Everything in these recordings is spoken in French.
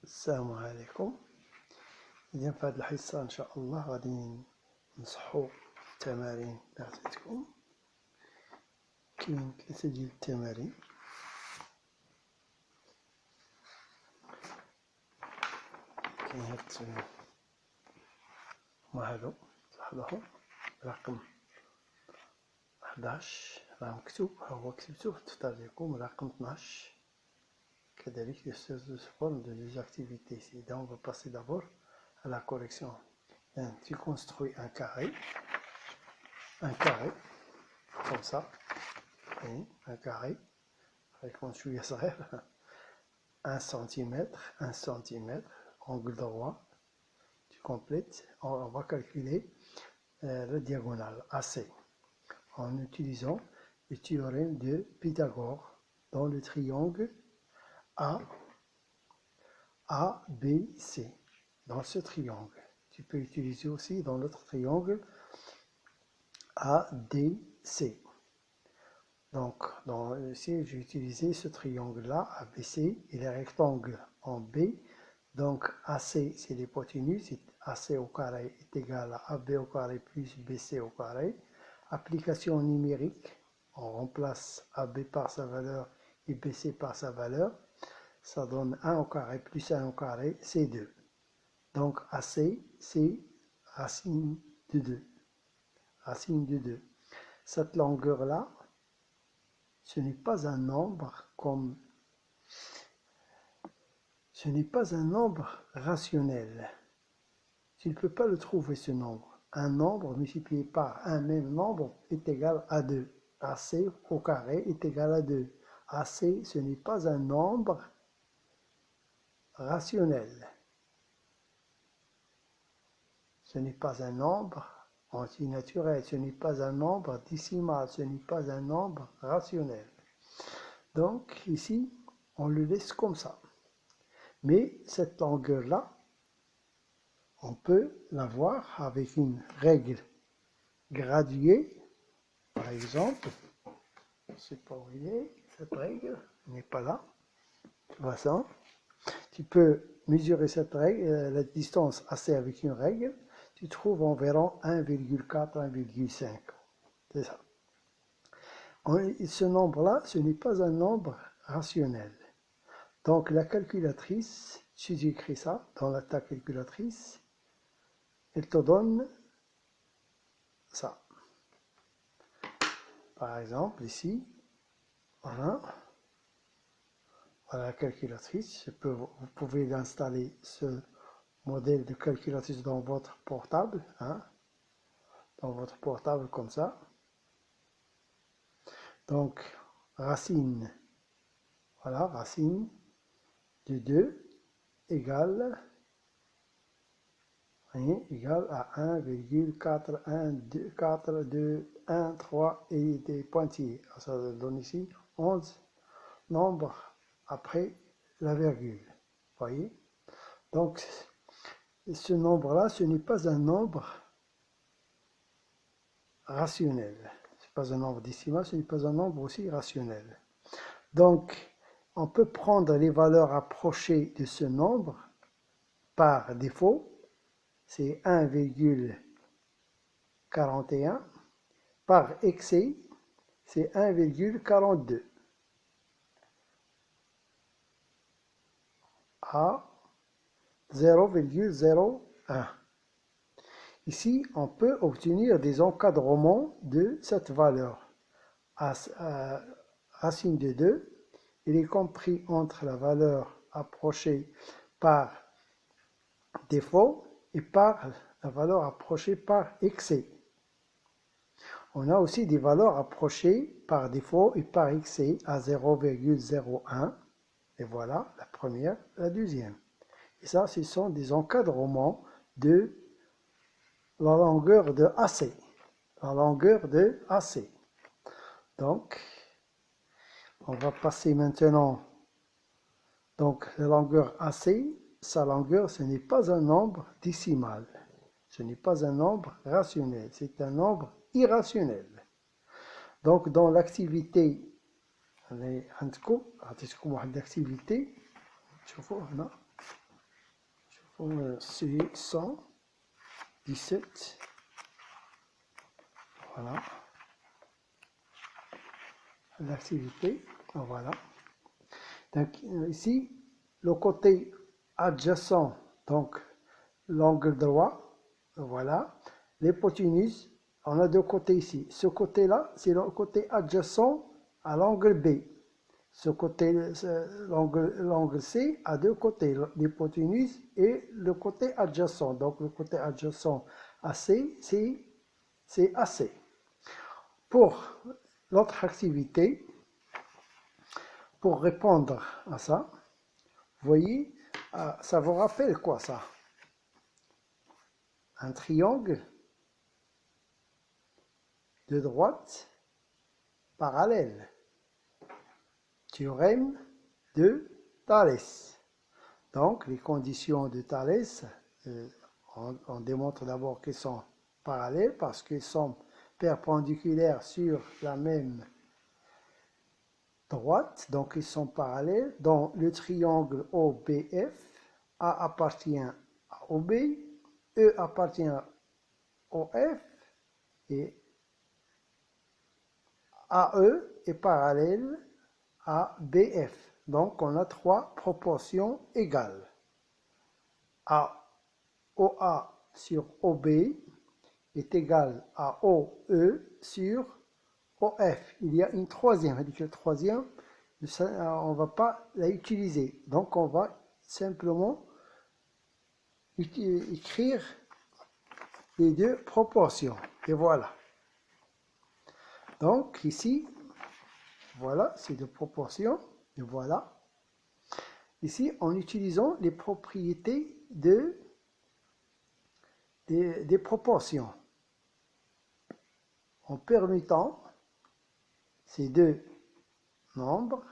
السلام عليكم. إذا في هذه الحصة إن شاء الله غادي نصحو التمارين اللي عطيتكم. كاين 3 ديال التمارين. كاين هاد هادو تلاحظوهم رقم 11 راه مكتوب، ها هو كتبتو في الدفتر ديالكم رقم 12. كذلك les formes de des activités. Ici, donc on va passer d'abord à la correction. Bien, tu construis un carré comme ça, et un carré avec mon chouïa صغير 1 cm, angle droit. Tu complètes, on va calculer la diagonale AC en utilisant le théorème de Pythagore dans le triangle ABC. Dans ce triangle, tu peux utiliser aussi dans l'autre triangle ADC. Donc, ici, j'ai utilisé ce triangle-là, ABC, et les rectangles en B. Donc, AC, c'est l'hypoténuse, AC au carré est égal à AB au carré plus BC au carré. Application numérique, on remplace AB par sa valeur et BC par sa valeur. Ça donne 1 au carré plus 1 au carré, c'est 2. Donc, AC, c'est racine de 2. Racine de 2. Cette longueur-là, ce n'est pas un nombre comme... Ce n'est pas un nombre rationnel. Tu ne peux pas le trouver, ce nombre. Un nombre multiplié par un même nombre est égal à 2. AC au carré est égal à 2. AC, ce n'est pas un nombre rationnel. Ce n'est pas un nombre antinaturel, ce n'est pas un nombre décimal, ce n'est pas un nombre rationnel. Donc ici, on le laisse comme ça. Mais cette longueur-là, on peut l'avoir avec une règle graduée. Par exemple, je ne sais pas où il est, cette règle n'est pas là. Tu vois ça? Tu peux mesurer cette règle, la distance AC avec une règle. Tu trouves environ 1,4, 1,5. C'est ça. Ce nombre-là, ce n'est pas un nombre rationnel. Donc la calculatrice, si j'écris ça dans ta calculatrice, elle te donne ça. Par exemple, ici, voilà. Voilà la calculatrice. Vous pouvez installer ce modèle de calculatrice dans votre portable, dans votre portable comme ça. Donc, racine, voilà, racine de 2 égale à 1,412 et des pointillés. Ça donne ici 11 nombres après la virgule. Voyez? Donc, ce nombre-là, ce n'est pas un nombre rationnel. Ce n'est pas un nombre décimal, ce n'est pas un nombre aussi rationnel. Donc, on peut prendre les valeurs approchées de ce nombre par défaut. C'est 1,41. Par excès, c'est 1,42. À 0,01. Ici, on peut obtenir des encadrements de cette valeur. Racine de 2, il est compris entre la valeur approchée par défaut et par la valeur approchée par excès. On a aussi des valeurs approchées par défaut et par excès à 0,01. Et voilà la première, la deuxième. Et ça, ce sont des encadrements de la longueur de AC. La longueur de AC. Donc, on va passer maintenant. Donc, la longueur AC, sa longueur, ce n'est pas un nombre décimal. Ce n'est pas un nombre rationnel. C'est un nombre irrationnel. Donc, dans l'activité, l'activité, C'est 117. Voilà. L'activité. Voilà. Donc, ici, le côté adjacent, donc l'angle droit, voilà. L'hypoténuse, on a deux côtés ici. Ce côté-là, c'est le côté adjacent à l'angle B. Ce côté, l'angle C a deux côtés, l'hypoténuse et le côté adjacent. Donc le côté adjacent à C, c'est AC. Pour l'autre activité, pour répondre à ça, vous voyez, ça vous rappelle quoi ça? Un triangle de droite parallèle. Théorème de Thalès. Donc, les conditions de Thalès, on démontre d'abord qu'elles sont parallèles parce qu'elles sont perpendiculaires sur la même droite. Donc, ils sont parallèles. Dans le triangle OBF, A appartient à OB, E appartient à OF et AE est parallèle à BF. Donc, on a trois proportions égales. OA sur OB est égal à OE sur OF. Il y a une troisième. La troisième, on ne va pas la utiliser. Donc, on va simplement écrire les deux proportions. Et voilà. Donc, ici, voilà, c'est deux proportions. Et voilà. Ici, en utilisant les propriétés des proportions. En permettant ces deux nombres,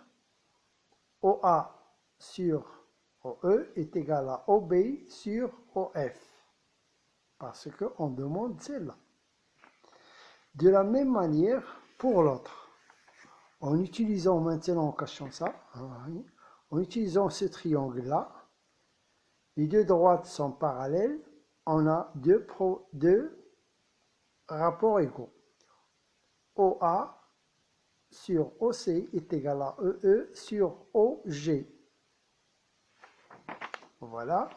OA sur OE est égal à OB sur OF. Parce qu'on demande celle-là. De la même manière pour l'autre. En utilisant maintenant, en cachant ça, en utilisant ce triangle-là, les deux droites sont parallèles, on a deux rapports égaux. OA sur OC est égal à EE sur OG. Voilà.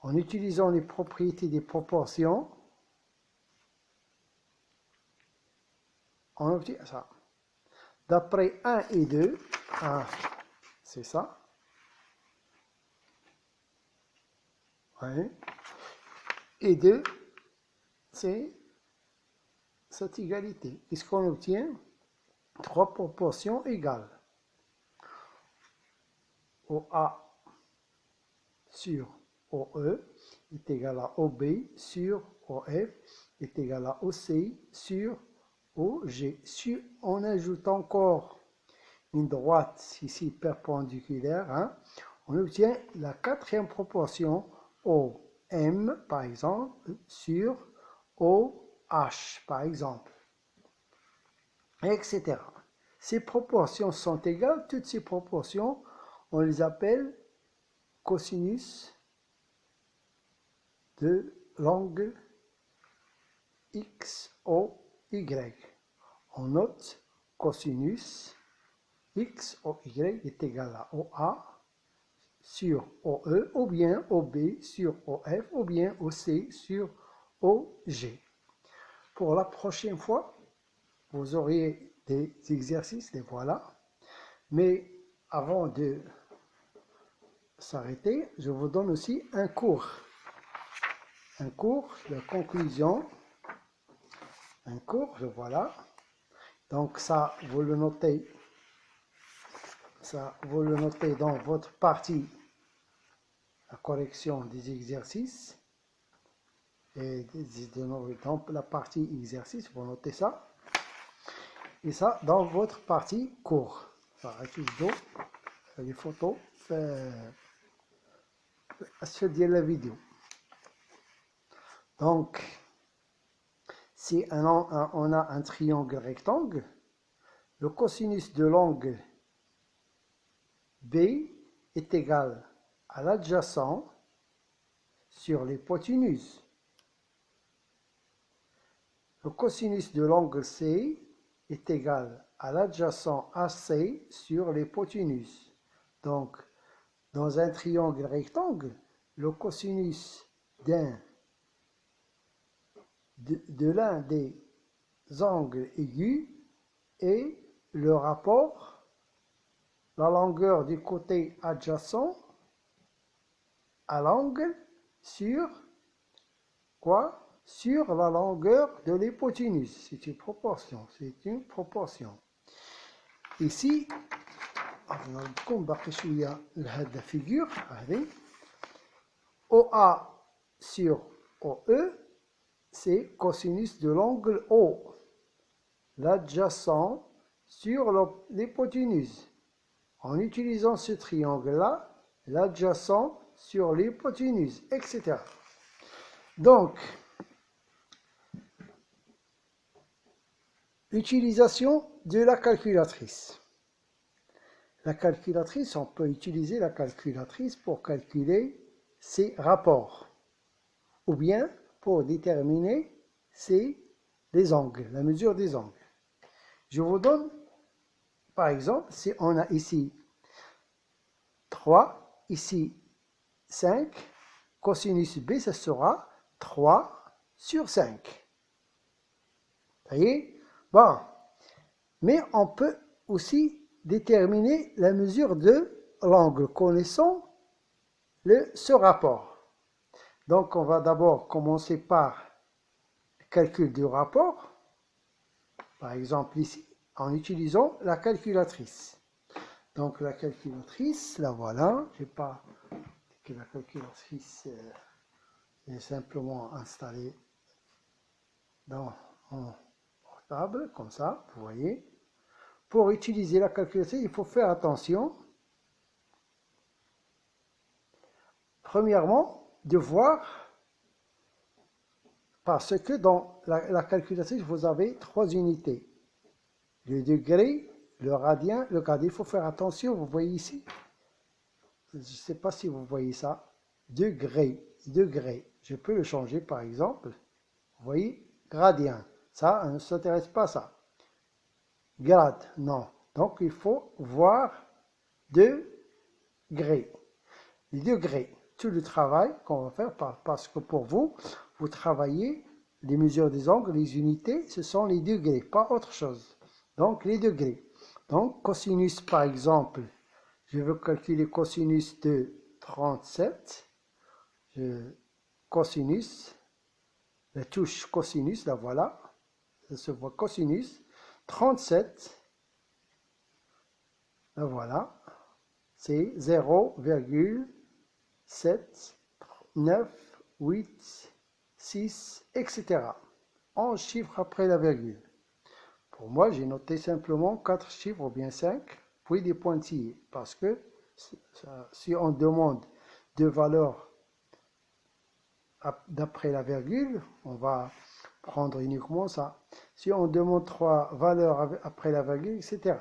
En utilisant les propriétés des proportions, on obtient ça. D'après 1 et 2, c'est ça. Ouais. Et 2, c'est cette égalité. Qu'est-ce qu'on obtient? Trois proportions égales. OA sur OE est égal à OB sur OF est égal à OC sur OG. Si on ajoute encore une droite ici perpendiculaire, on obtient la quatrième proportion OM par exemple sur OH par exemple, etc. Ces proportions sont égales, toutes ces proportions, on les appelle cosinus de l'angle XOY. On note cosinus XOY est égal à OA sur OE, ou bien OB sur OF, ou bien OC sur OG. Pour la prochaine fois, vous aurez des exercices, les voilà. Mais avant de s'arrêter, je vous donne aussi un cours de conclusion, un cours, le voilà. Donc ça, vous le notez dans votre partie, la correction des exercices, et dans la partie exercice, vous notez ça, et ça dans votre partie cours. Les photos, c'est la vidéo. Donc, si on a un triangle rectangle, le cosinus de l'angle B est égal à l'adjacent sur l'hypoténuse. Le cosinus de l'angle C est égal à l'adjacent AC sur l'hypoténuse. Donc, dans un triangle rectangle, le cosinus de l'un des angles aigus est le rapport, la longueur du côté adjacent à l'angle sur quoi? Sur la longueur de l'hypoténuse. C'est une proportion. C'est une proportion. Ici, نكون باقي شوية لهاد la figure. Allez. OA sur OE, c'est cosinus de l'angle O. L'adjacent sur l'hypoténuse. En utilisant ce triangle-là, l'adjacent sur l'hypoténuse, etc. Donc, utilisation de la calculatrice. La calculatrice, on peut utiliser la calculatrice pour calculer ces rapports, ou bien pour déterminer les angles, la mesure des angles. Je vous donne, par exemple, si on a ici 3, ici 5, cosinus B, ce sera 3 sur 5. Vous voyez? Bon, mais on peut aussi déterminer la mesure de l'angle connaissant ce rapport. Donc, on va d'abord commencer par le calcul du rapport, par exemple ici, en utilisant la calculatrice. Donc, la calculatrice, la voilà. Je n'ai pas que la calculatrice est simplement installée dans mon portable, comme ça, vous voyez. Pour utiliser la calculatrice, il faut faire attention. Premièrement, de voir, parce que dans la calculatrice, vous avez 3 unités. Le degré, le radien, le grade. Il faut faire attention, vous voyez ici. Je ne sais pas si vous voyez ça. Degré. Je peux le changer par exemple. Vous voyez, gradien. Ça, on ne s'intéresse pas à ça. Grade, non. Donc, il faut voir degré. Les degrés, tout le travail qu'on va faire, parce que pour vous, vous travaillez les mesures des angles, les unités, ce sont les degrés, pas autre chose. Donc, les degrés. Donc, cosinus, par exemple, je veux calculer cosinus de 37. Cosinus, la touche cosinus, la voilà. Ça se voit cosinus. 37, la voilà. C'est 0,798,6, etc. 11 chiffres après la virgule. Pour moi, j'ai noté simplement 4 chiffres ou bien 5, puis des pointillés. Parce que si on demande 2 valeurs d'après la virgule, on va prendre uniquement ça. Si on demande 3 valeurs après la virgule, etc.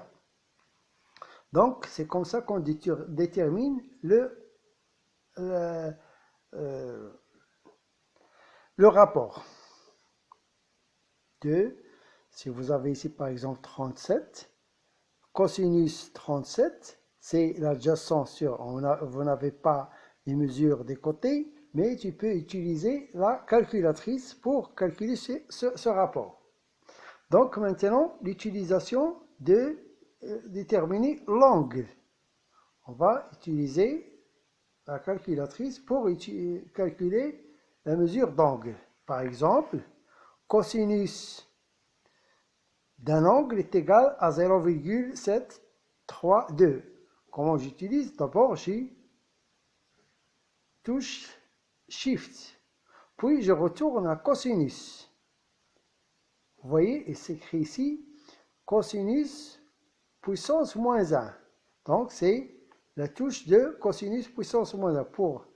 Donc, c'est comme ça qu'on détermine le rapport. Si vous avez ici par exemple 37, cosinus 37, c'est l'adjacent sur, vous n'avez pas les mesures des côtés, mais tu peux utiliser la calculatrice pour calculer ce rapport. Donc maintenant, l'utilisation de déterminer l'angle. On va utiliser la calculatrice pour calculer la mesure d'angle. Par exemple, cosinus d'un angle est égal à 0,732. Comment j'utilise? D'abord, j'ai touche Shift. Puis, je retourne à cosinus. Vous voyez, il s'écrit ici cosinus puissance moins 1. Donc, c'est la touche de cosinus puissance moins 1. Pour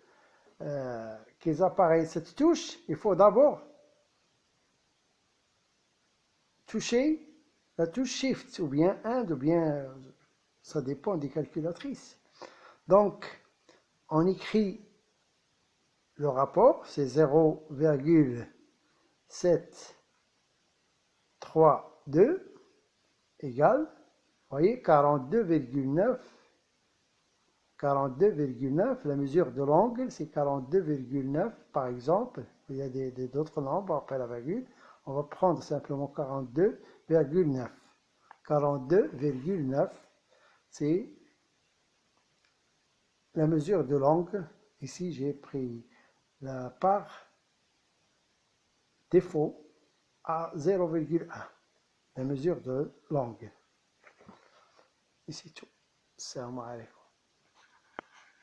qu'ils apparaissent cette touche, il faut d'abord toucher la touche Shift, ou bien 1, ou bien, ça dépend des calculatrices. Donc, on écrit le rapport, c'est 0,732 égale, vous voyez, 42,9. 42,9, la mesure de l'angle, c'est 42,9 par exemple. Il y a d'autres nombres après la virgule. On va prendre simplement 42,9. 42,9, c'est la mesure de l'angle. Ici, j'ai pris la part défaut à 0,1, la mesure de l'angle. Et c'est tout. Salam alaikum.